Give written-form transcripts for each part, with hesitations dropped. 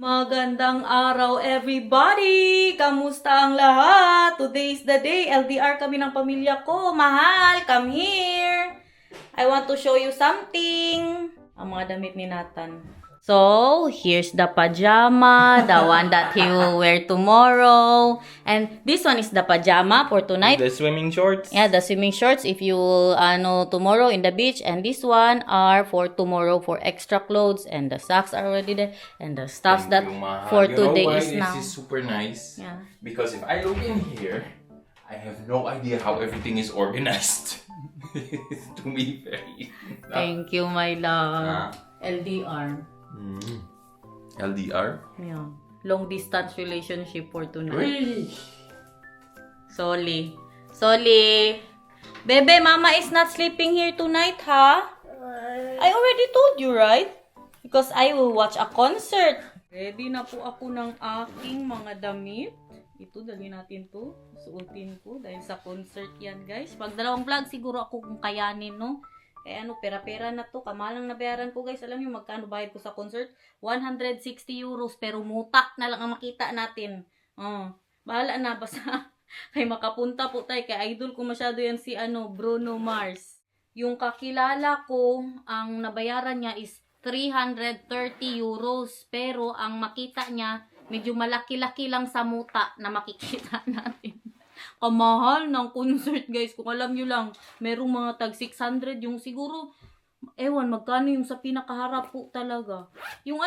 Magandang araw everybody! Kamusta ang lahat? Today is the day. LDR kami ng pamilya ko. Mahal, come here! I want to show you something. Ang mga damit ni Nathan. So, here's the pajama, the one that he will wear tomorrow. And this one is the pajama for tonight. The swimming shorts? Yeah, the swimming shorts if you tomorrow in the beach. And this one are for tomorrow for extra clothes. And the socks are already there. And the stuffs that for today is now. This is super nice? Yeah. Because if I look in here, I have no idea how everything is organized. To me, very... Thank you, my love. LDR. LDR? Yeah. Long distance relationship for tonight. Uy! Soli. Bebe, mama is not sleeping here tonight, ha? I already told you, right? Because I will watch a concert. Ready na po ako ng aking mga damit. Ito, dali natin to. Suotin ko dahil sa concert yan, guys. Pag dalawang vlog, siguro ako kung kayanin, no? Kaya pera-pera na to. Kamalang nabayaran ko, guys. Alam niyo magkano bayad ko sa concert? 160 euros. Pero muta na lang ang makita natin. Bahala na. Basta kay makapunta po tayo. Kay idol ko masyado yan si Bruno Mars. Yung kakilala ko, ang nabayaran niya is 330 euros. Pero ang makita niya, medyo malaki-laki lang sa muta na makikita natin. Kamahal ng concert, guys. Kung alam nyo lang, merong mga tag 600 yung siguro, ewan, magkano yung sa pinakaharap po talaga. Yung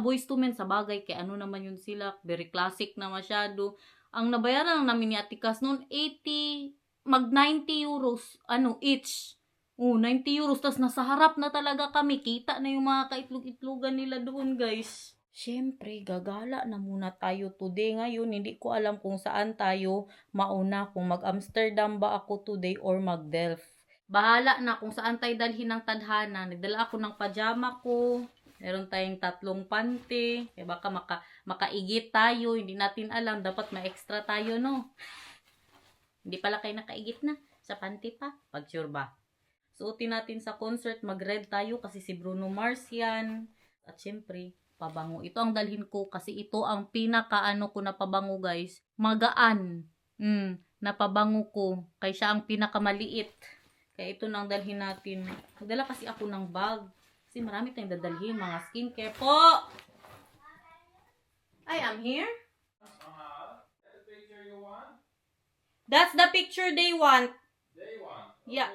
Boyz II Men sa bagay, kay naman yun sila, very classic na masyado. Ang nabayaran lang namin ni Atikas noon, 90 euros, each. 90 euros, tas nasa harap na talaga kami. Kita na yung mga kaitlog-itlogan nila doon, guys. Siyempre, gagala na muna tayo today. Ngayon, hindi ko alam kung saan tayo mauna. Kung mag-Amsterdam ba ako today or mag-Delft. Bahala na kung saan tayo dalhin ng tadhana. Nagdala ako ng pajama ko. Meron tayong 3 panty. Kaya baka makaigit tayo. Hindi natin alam. Dapat ma-extra tayo, no? Hindi pala kayo nakaigit na. Sa panty pa. Pag sure ba? Suotin natin sa concert. Mag-red tayo kasi si Bruno Mars yan. At syempre, pabango. Ito ang dalhin ko kasi ito ang pinaka ko na pabango, guys. Magaan. Na pabango ko. Kaya siya ang pinakamaliit. Kaya ito na ang dalhin natin. Nagdala kasi ako ng bag. Kasi marami tayong dadalhin. Mga skincare po. I am here. That's the picture you want? That's the picture they want. They want? Yeah.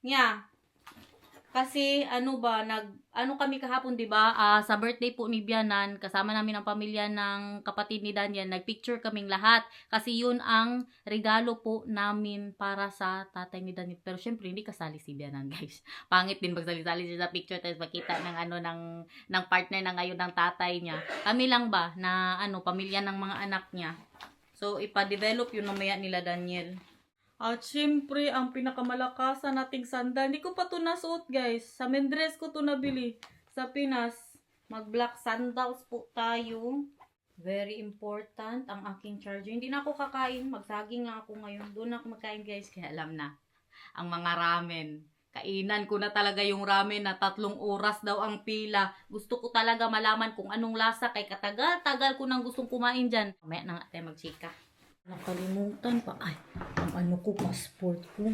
Yeah. Kasi kami kahapon, 'di ba? Sa birthday po ni Bianan, kasama namin ang pamilya ng kapatid ni Daniel, nagpicture kaming lahat kasi 'yun ang regalo po namin para sa tatay ni Daniel. Pero syempre hindi kasali si Bianan, guys. Pangit din pagsali-sali siya sa picture tapos makita ng partner na ngayon ng tatay niya. Kami lang ba na pamilya ng mga anak niya. So ipa-develop 'yun mamaya nila Daniel. At syempre, ang pinakamalakasan nating sandal. Hindi ko pa ito nasuot, guys. Sa Mendres ko ito nabili. Sa Pinas, mag-black sandals po tayo. Very important ang aking charger. Hindi na ako kakain. Magsaging nga ako ngayon. Doon ako magkain, guys. Kaya alam na. Ang mga ramen. Kainan ko na talaga yung ramen na 3 oras daw ang pila. Gusto ko talaga malaman kung anong lasa. Kay katagal-tagal ko nang gustong kumain dyan. Mamaya na nga tayo magsika. Nakalimutan pa. Ay, ang passport ko.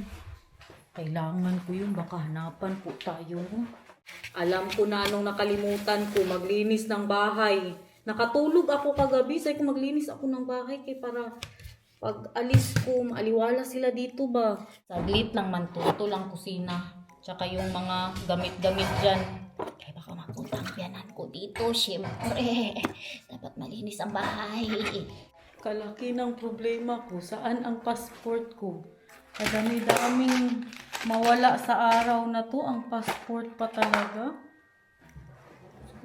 Kailangan ko yun. Baka hanapan po tayo. Alam ko na anong nakalimutan ko. Maglinis ng bahay. Nakatulog ako kagabi. Sabi ko maglinis ako ng bahay. Kaya para pag alis ko, maaliwala sila dito ba? Saglit lang man to. Ito lang kusina. Tsaka yung mga gamit-gamit dyan. Kaya baka mapunta ang biyanan ko dito. Siyempre, dapat malinis ang bahay. Kalaki ng problema ko. Saan ang passport ko? Kadami-daming mawala sa araw na to. Ang passport pa talaga.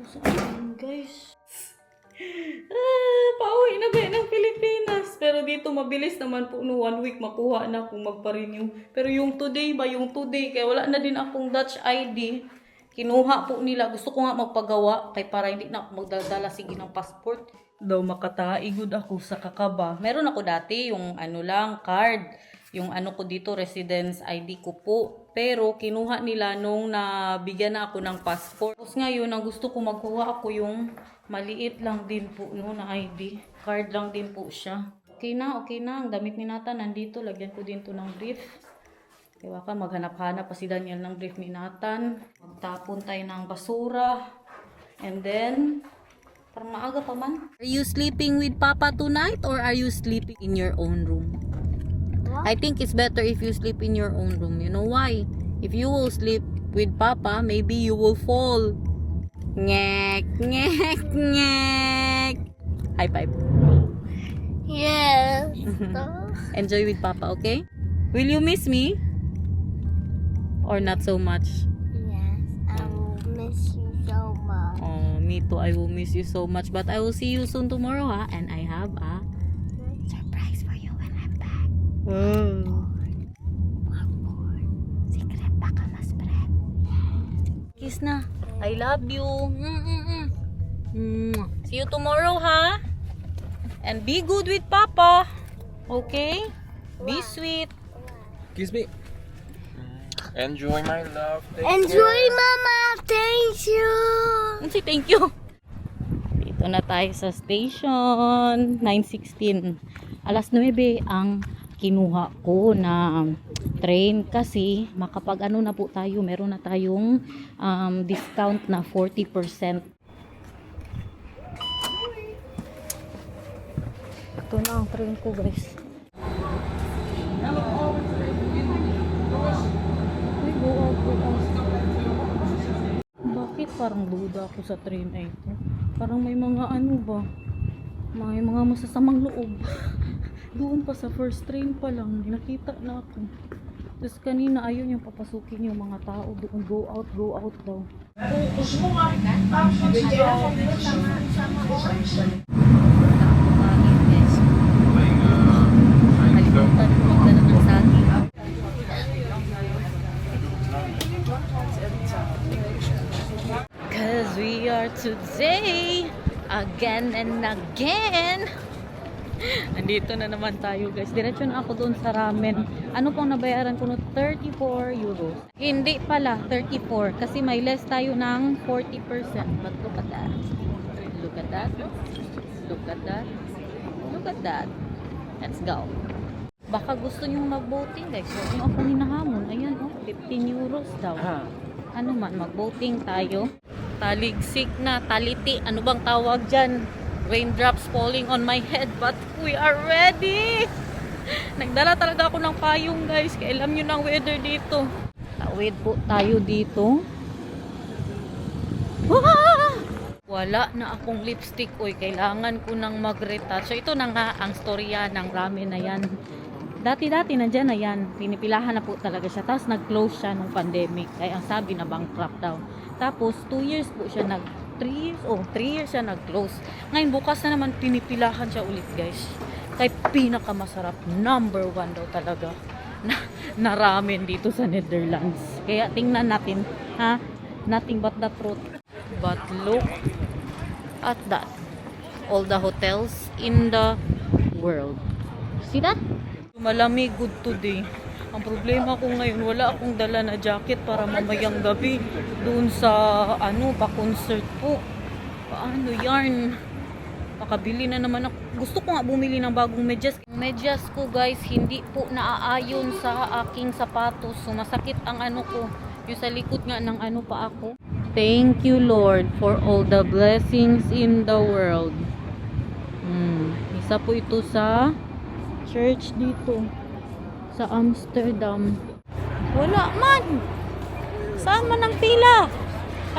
Saan, guys? Pauwi na ba ng Pilipinas? Pero dito mabilis naman po. 1 week makuha na kung magpa-renew. Pero yung today ba? Yung today. Kaya wala na din akong Dutch ID. Kinuha po nila. Gusto ko nga magpagawa. Kaya para hindi na ako magdadala sige ng passport. Daw makataigod ako sa kakaba. Meron ako dati yung card. Yung ko dito, residence ID ko po. Pero kinuha nila nung nabigyan na ako ng passport. Tapos ngayon, ang gusto ko magkuha ako yung Maliit lang din po no, na ID. Card lang din po siya. Okay na, okay na. Ang damit ni Nathan nandito. Lagyan ko din to ng brief. Kaya ka, maghanap-hanap pa si Daniel ng brief ni Nathan. Magtapon tayo ng basura. And then, parang maaga pa man. Are you sleeping with Papa tonight or are you sleeping in your own room? I think it's better if you sleep in your own room. You know why? If you will sleep with Papa, maybe you will fall. Ngek, ngek, ngek. High five. Yes. Enjoy with Papa, okay? Will you miss me? Or not so much? Yes, I will miss you so much. Oh, me too. I will miss you so much. But I will see you soon tomorrow, ha? And I have a surprise for you when I'm back. Oh. One more. Secret baka mas spread. Kiss na. I love you. See you tomorrow, ha? And be good with Papa. Okay? Be sweet. Kiss me. Enjoy my love. Enjoy, Mama. Thank you. Say thank you. Dito na tayo sa station. 9:16. Alas 9 ang kinuha ko na train kasi makapag ano na po tayo, meron na tayong discount na 40%. Ito na ang train ko, guys. Ay, go out. Bakit parang duda ako sa train na ito? Parang may mga ano ba? May mga masasamang loob. Doon pa sa first train pa lang, nakita na ako. Tapos kanina ayaw niyang papasukin yung mga tao doon. Go out daw. Kalimutan ko magdala ng saging. Cause we are today again and again. Andito na naman tayo, guys. Diretso na ako doon sa ramen. Ano pong nabayaran ko no? 34 euros. Hindi pala 34 kasi may less tayo ng 40%. But look at that. Look at that. Look at that. Look at that. Let's go. Baka gusto nyo mag-voting, guys. Huwag nyo ako hinahamon. Ayan, oh, 15 euros daw. Ano man, mag-voting tayo. Taligsik na, taliti. Ano bang tawag dyan? Raindrops falling on my head, but we are ready. Nagdala talaga ako ng payong, guys. Kaya alam nyo na ang weather dito. Tawid po tayo dito. Wala na akong lipstick. Uy, kailangan ko nang mag-retouch. So, ito na nga ang storya ng ramen na yan. Dati-dati nandyan na yan. Pinipilahan na po talaga siya. Tapos nag-close siya nung pandemic. Kaya ang sabi na bankrupt daw. Tapos 2 years po siya 3 years siya nag-close. Ngayon bukas na naman pinipilahan siya ulit, guys. Kaya pinakamasarap, number 1 daw talaga na ramen dito sa Netherlands. Kaya tingnan natin, ha? Nothing but the truth. But look at that. All the hotels in the world. See that? Malamig good today. Ang problema ko ngayon, wala akong dala na jacket para mamayang gabi doon sa pa-concert po. Paano yarn? Makabili na naman ako. Gusto ko nga bumili ng bagong medyas. Ang medyas ko, guys, hindi po naaayon sa aking sapatos. So masakit ang ko. Yung sa likod nga ng pa ako. Thank you, Lord, for all the blessings in the world. Isa po ito sa church dito sa Amsterdam. Wala man. Saan man ang pila?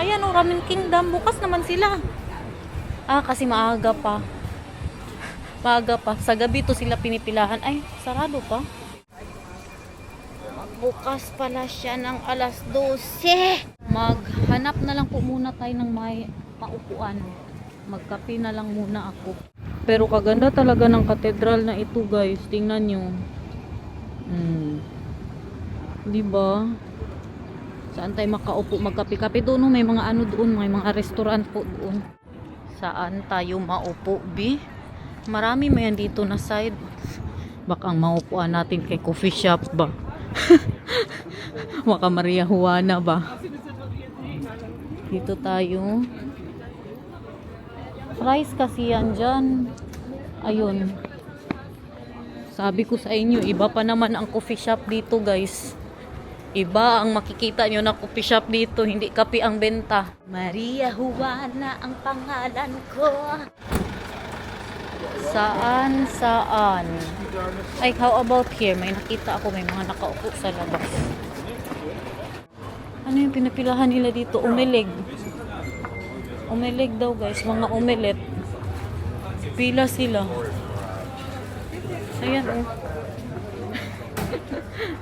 Ayan, Ramen Kingdom. Bukas naman sila. Kasi maaga pa. Maaga pa. Sa gabi to sila pinipilahan. Ay, sarado pa. Bukas pala siya ng alas 12. Maghanap na lang po muna tayo ng may paupuan. Magkape na lang muna ako. Pero kaganda talaga ng katedral na ito, guys. Tingnan nyo. Diba? Saan tayo makaupo, magkape-kape doon? May mga doon, may mga restaurant po doon. Saan tayo maupo, bi? Marami mayan dito na side. Baka ang maupuan natin kay coffee shop ba? Maka Maria Juana ba? Dito tayo. Fries kasi yan dyan. Ayun. Sabi ko sa inyo, iba pa naman ang coffee shop dito, guys. Iba ang makikita nyo na coffee shop dito, hindi kape ang benta. Maria Juana ang pangalan ko. Saan? Ay, how about here? May nakita ako, may mga nakaupo sa labas. Ano yung pinapilahan nila dito? Umilig. Umilig daw, guys. Mga omelet. Pila sila. Ayan, oh.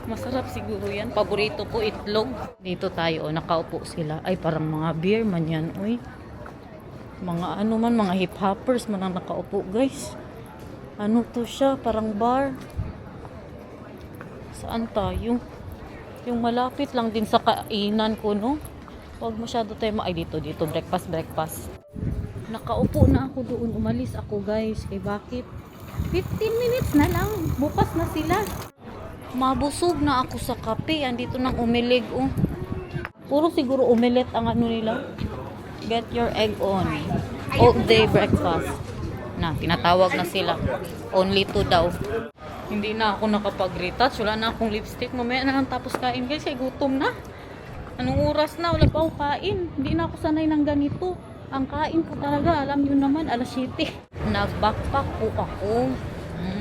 Masarap siguro yan. Paborito ko, itlog. Dito tayo, oh. Nakaupo sila. Ay, parang mga beer man yan, uy. Mga ano man, mga hip-hoppers man ang nakaupo, guys. Ano to siya? Parang bar. Saan tayo? Yung malapit lang din sa kainan ko, no? Huwag masyado tayo ay dito. Breakfast. Nakaupo na ako doon. Umalis ako, guys. Eh, bakit? 15 minutes na lang. Bukas na sila. Mabusog na ako sa kape. Andito nang umilig, oh. Puro siguro omelette ang ano nila. Get your egg on. All day breakfast. Na, tinatawag na sila. Only 2 daw. Hindi na ako nakapag-retouch. Wala na akong lipstick. Mamaya na lang tapos kain, guys. Ay, gutom na. Anong oras na? Wala pa ako kain. Hindi na ako sanay ng ganito. Ang kain ko talaga, alam nyo naman, alas 7. Nag-backpack po ako.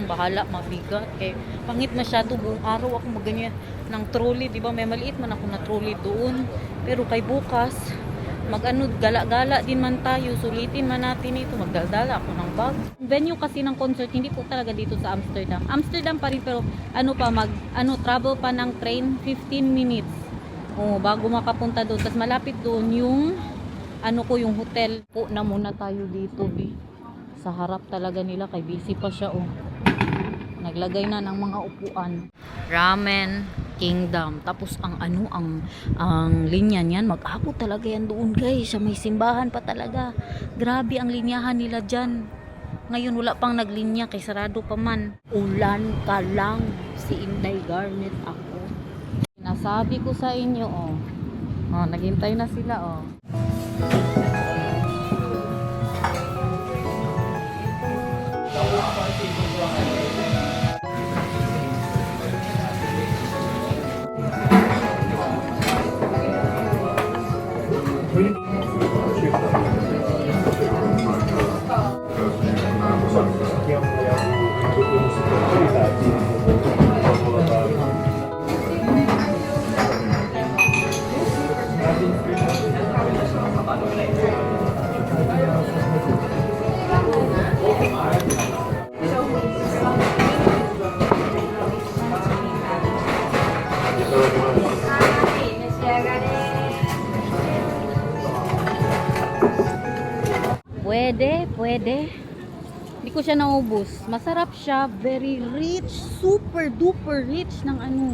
Bahala, mabigat. Kaya pangit masyado buong araw ako maganyan ng trolley. Diba may maliit man ako na trolley doon. Pero kay bukas, gala-gala din man tayo. Sulitin man natin ito. Magdaldala ako ng bag. Venue kasi ng concert, hindi po talaga dito sa Amsterdam. Amsterdam pa rin, pero travel pa ng train, 15 minutes. Bago makapunta doon. Tapos malapit doon yung yung hotel. Po na muna tayo dito, sa harap talaga nila, kay busy pa siya, naglagay na ng mga upuan. Ramen Kingdom. Tapos ang linya niyan, mag-abot talaga yan doon, guys. Sa may simbahan pa talaga. Grabe ang linyahan nila dyan. Ngayon wala pang naglinya, kay sarado pa man. Ulan ka lang, si Inday Garnet ako. Nasabi ko sa inyo, naghintay na sila, Pwede. Hindi ko siya naubos. Masarap siya. Very rich. Super duper rich ng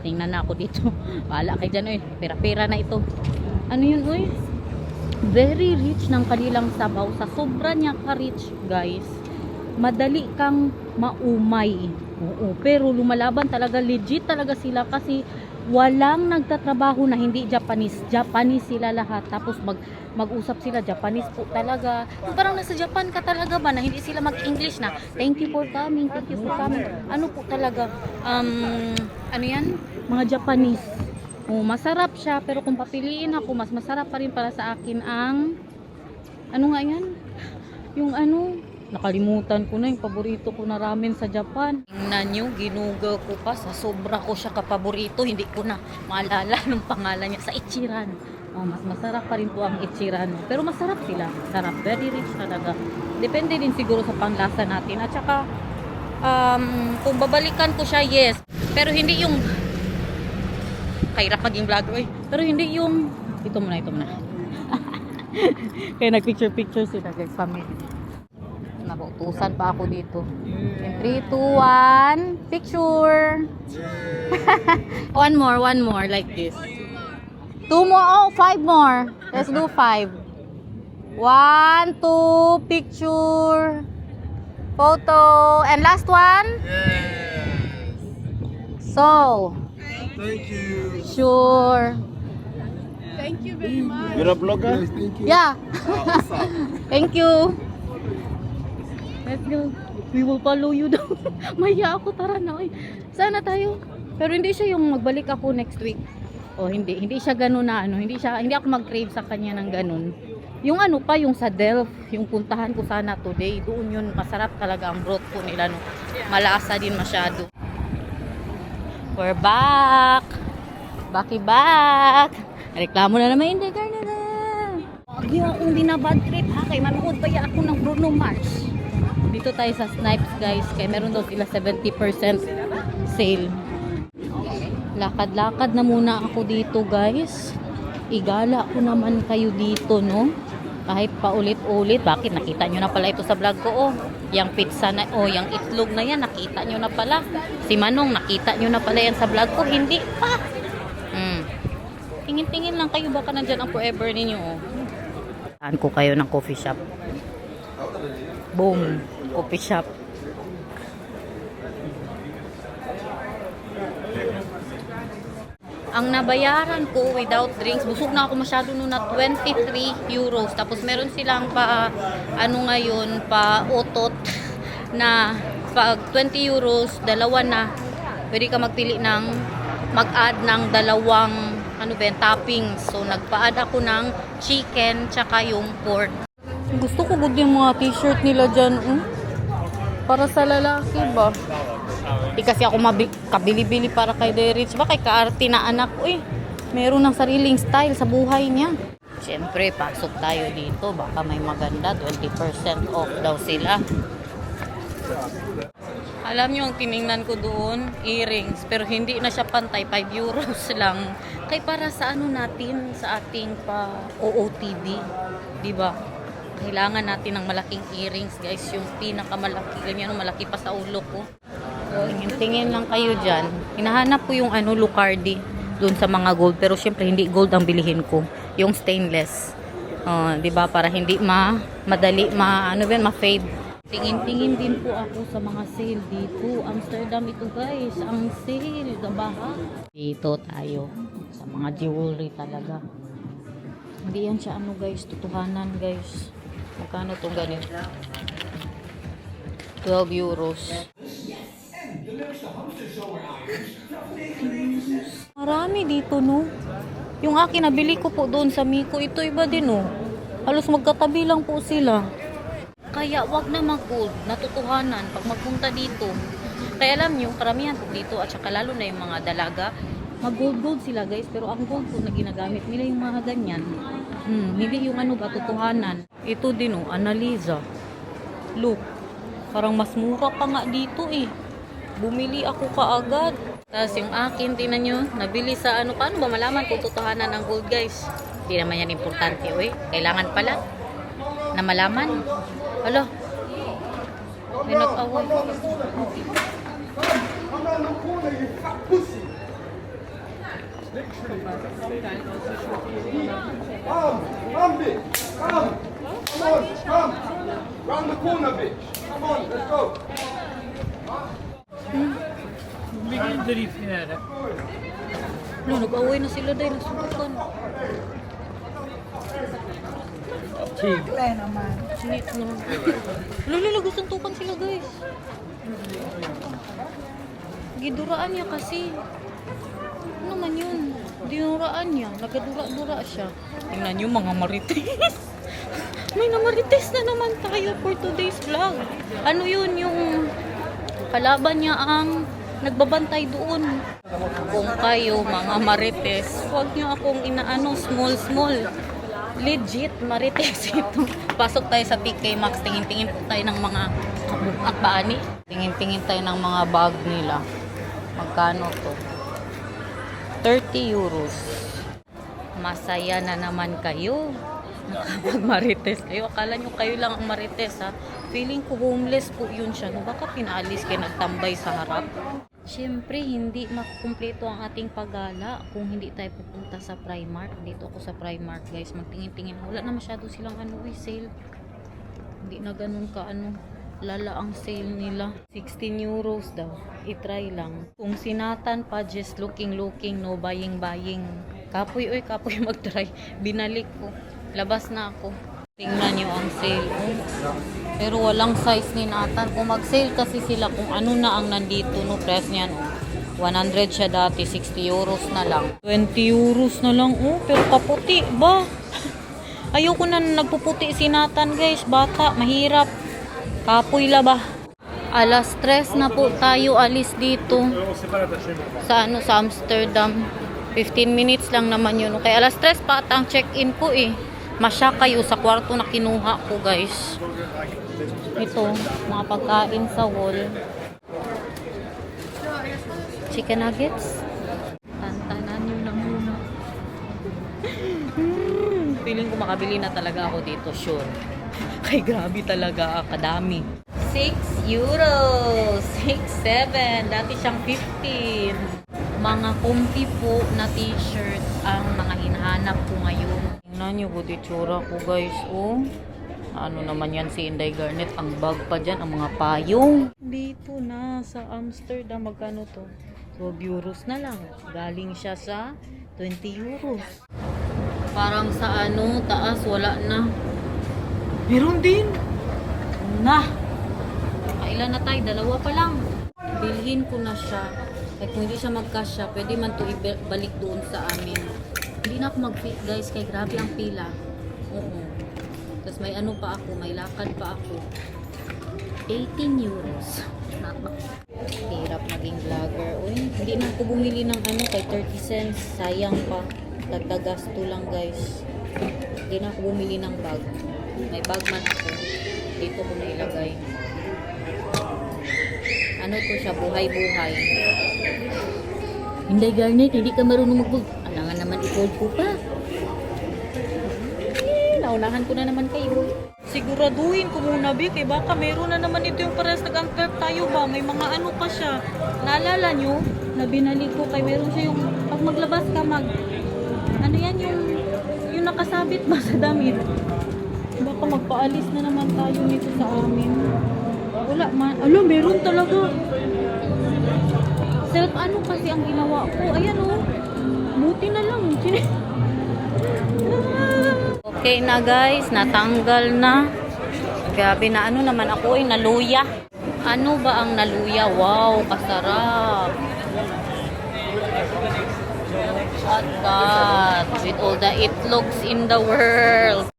tingnan na ako dito. Bahala kayo dyan, pera-pera na ito. Ano yun, very rich ng kanilang sabaw. Sa sobra niya ka-rich, guys. Madali kang maumay. Pero lumalaban talaga. Legit talaga sila kasi walang nagtatrabaho na hindi Japanese. Japanese sila lahat. Tapos mag-usap sila Japanese po talaga. Parang nasa Japan ka talaga ba na hindi sila mag-English na thank you for coming. Ano po talaga, ano yan? Mga Japanese. Masarap siya, pero kung papiliin ako, mas masarap pa rin para sa akin ang ano nga yan? Yung nakalimutan ko na yung paborito ko na ramen sa Japan. Tingnan nyo, ginugaw ko pa. Sa sobra ko siya kapaborito. Hindi ko na maalala ng pangalan niya. Sa Ichiran. Mas masarap pa rin po ang Ichiran. Pero masarap sila. Sarap. Very rich talaga. Depende din siguro sa panglasa natin. At saka, kung babalikan ko siya, yes. Pero hindi yung kahirap maging vlogger. Pero hindi yung ito muna. Kaya nagpicture sila, guys. Family. Nabutusan pa ako dito. In 3, 2, 1, picture. one more like this. 2 more, 5 more. Let's do 5. 1, 2, picture. Photo. And last one. So. Thank you. Sure. Thank you very much. You're a blogger? Yeah. Thank you. Let's go. We will follow you daw. Maya ako, tara na. Oy. Sana tayo. Pero hindi siya yung magbalik ako next week. O hindi siya ganun na ano, hindi ako mag-crave sa kanya ng ganun. Yung ano pa, yung sa Delft, yung puntahan ko sana today, doon yun masarap talaga ang broth po nila, no. Malasa din masyado. We're back. Back. Reklamo na naman, hindi ka na. Lagi akong binabad trip ha, kay manood pa ako ng Bruno Mars. Dito tayo sa Snipes guys, kaya meron daw sila 70% sale. Lakad-lakad na muna ako dito guys. Igala ko naman kayo dito, no? Kahit paulit-ulit. Bakit? Nakita nyo na pala ito sa vlog ko, oh. Yang pizza na, oh, yang itlog na yan, nakita nyo na pala. Si Manong, nakita nyo na pala yan sa vlog ko. Hindi pa. Tingin-tingin lang kayo, baka nandyan ang forever ninyo, oh. Saan ko kayo ng coffee shop? Boom. Coffee shop. Ang nabayaran ko without drinks, busog na ako masyado noon na 23 euros. Tapos meron silang pa, ano ngayon, pa otot na pag 20 euros, dalawa na. Pwede ka magpili ng, mag-add ng dalawang, ano ba yan, toppings. So nagpa-add ako ng chicken, tsaka yung pork. Gusto ko good yung mga t-shirt nila dyan, para sa lalaki ba? Di kasi ako kabili-bili para kay Derich. Ba kay kaarte na anak ko meron ng sariling style sa buhay niya. Siyempre, pasok tayo dito. Baka may maganda. 20% off daw sila. Alam nyo, ang tiningnan ko doon, earrings. Pero hindi na siya pantay. 5 euros lang. Kaya para sa ano natin, sa ating OOTD. Diba? Kailangan natin ng malaking earrings, guys. Yung pinakamalaki. Ganyan, malaki pa sa ulo ko. So, tingin lang kayo dyan. Hinahanap ko yung Lucardi doon sa mga gold. Pero syempre, hindi gold ang bilihin ko. Yung stainless. Diba? Para hindi madali, ma-fade. Tingin-tingin din po ako sa mga sale dito. Amsterdam ito, guys. Ang sale. Gabaha. Dito tayo. Sa mga jewelry talaga. Hindi yan siya guys. Tutuhanan, guys. Magkano itong ganito? 12 euros. Marami dito, no? Yung akin, nabili ko po doon sa Miko. Ito iba din, no? Halos magkatabi lang po sila. Kaya wag na mag-gold. Natutuhanan pag magpunta dito. Kaya alam nyo, karamihan po dito at saka lalo na yung mga dalaga, mag-gold sila, guys. Pero ang gold po na ginagamit nila yung mga ganyan. Hindi yung katotohanan. Ito din, oh, Annalisa. Look. Parang mas mura pa nga dito, Bumili ako kaagad. Tapos yung akin, tingnan nyo, nabili sa paano ba malaman kung totohanan ng gold, guys? Hindi naman yan importante, Kailangan pala na malaman. Hala. May nag-away. Come, bitch. Come. Come on, come. Round the corner, bitch. Come on, let's go. Nag-away na sila dahil nasubukan. Snit no. Lalo, gustong tukan sila, guys. Giduraan niya kasi. Ano naman yun? Dinuraan niya. Nagadura-dura siya. Tingnan niyo mga marites. May namarites na naman tayo for today's vlog. Ano yun? Yung kalaban niya ang nagbabantay doon. Kung kayo mga marites, huwag niyo akong small. Legit marites ito. Pasok tayo sa PK Maxx. Tingin-tingin po tayo ng mga at paani. Tingin-tingin tayo ng mga bag nila. Magkano to? 30 euros. Masaya na naman kayo. Nakapag-marites kayo. Akala nyo kayo lang ang marites, ha? Feeling ko homeless po yun siya. No? Baka pinaalis kayo nagtambay sa harap. Siyempre, hindi makukumpleto ang ating paggala kung hindi tayo pupunta sa Primark. Dito ako sa Primark, guys. Magtingin-tingin. Wala na masyado silang sale. Hindi na ganun ka lala ang sale nila. 16 euros daw. I-try lang. Kung sinatan pa, just looking, no buying. Kapoy, oy, kapoy mag-try. Binalik ko. Labas na ako. Tingnan nyo ang sale. Oh. Pero walang size ni Nathan. Kung mag-sale kasi sila kung ano na ang nandito, no, price niyan. Oh. 100 siya dati, 60 euros na lang. 20 euros na lang, oh. Pero kaputi ba? Ayoko na nagpuputi si Nathan, guys. Bata, mahirap. Kapoy la ba? Alas 3 na po tayo alis dito. Sa sa Amsterdam. 15 minutes lang naman yun. Kaya alas 3 pa at ang check-in ko eh. Masya kayo sa kwarto na kinuha ko, guys. Ito, mga pagkain sa wall. Chicken nuggets. Tantanan nyo na muna. Feeling ko makabili na talaga ako dito, sure. Kay grabe talaga, kadami. 6 euros. 6, 7. Dati siyang 15. Mga comfy po na t-shirt ang mga hinahanap ko ngayon. Tingnan nyo po itsura ko, guys. Oh. Ano naman yan si Inday Garnet. Ang bag pa dyan, ang mga payong. Dito na sa Amsterdam. Magkano to? 12 euros na lang. Galing siya sa 20 euros. Parang sa ano, taas, wala na. Meron din. Na. Kailan na tayo? Dalawa pa lang. Bilhin ko na siya. Kaya kung hindi siya magkasya, pwede man to ibalik doon sa amin. Hindi na ako mag-fit, guys. Kaya grabe ang pila. Oo. Tapos may ano pa ako, may lakad pa ako. 18 euros. Hirap naging vlogger. Uy, hindi na ako bumili ng ano kay 30 cents. Sayang pa. Dagdagasto lang, guys. Hindi na ako bumili ng bag. May bag man ako. Dito ko nailagay. Ano to siya? Buhay-buhay. Hindi, Garnet. Hindi ka marunong mag-vlog. Alangan naman i-fold ko pa. Naunahan ko na naman kayo. Siguraduhin ko muna, Bik. Eh, baka meron na naman ito yung pares nag-uncut tayo ba? May mga ano pa siya. Naalala nyo? Na binalik ko kay meron siya yung pag maglabas ka ano yan yung nakasabit ba sa damit? Baka magpaalis na naman tayo nito sa amin. Wala man. Alam, meron talaga. Self ano kasi ang ginawa ko. Ayan oh. Buti na lang. Okay na, guys. Natanggal na. Grabe na ano naman ako ay naluya. Ano ba ang naluya? Wow, kasarap. At that. With all the itlogs in the world.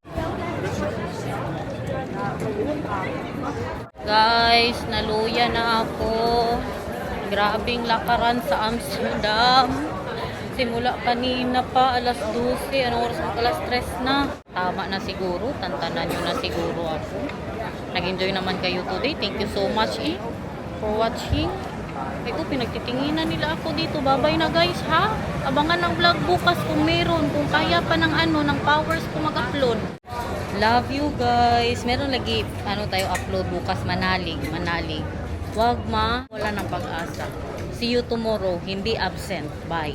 Guys, naluya na ako. Grabing lakaran sa Amsterdam. Simula kanina pa, alas 12. Anong oras mo? Alas 3 na. Tama na siguro. Tantanan nyo na siguro ako. Nag-enjoy naman kayo today. Thank you so much for watching. Ay, pinagtitinginan nila ako dito. Bye-bye na, guys, ha? Abangan ng vlog bukas kung meron. Kung kaya pa ng ng powers ko mag-upload. Love you, guys. Meron lagi, tayo upload bukas. Manalig. Wag wala ng pag-asa. See you tomorrow. Hindi absent. Bye.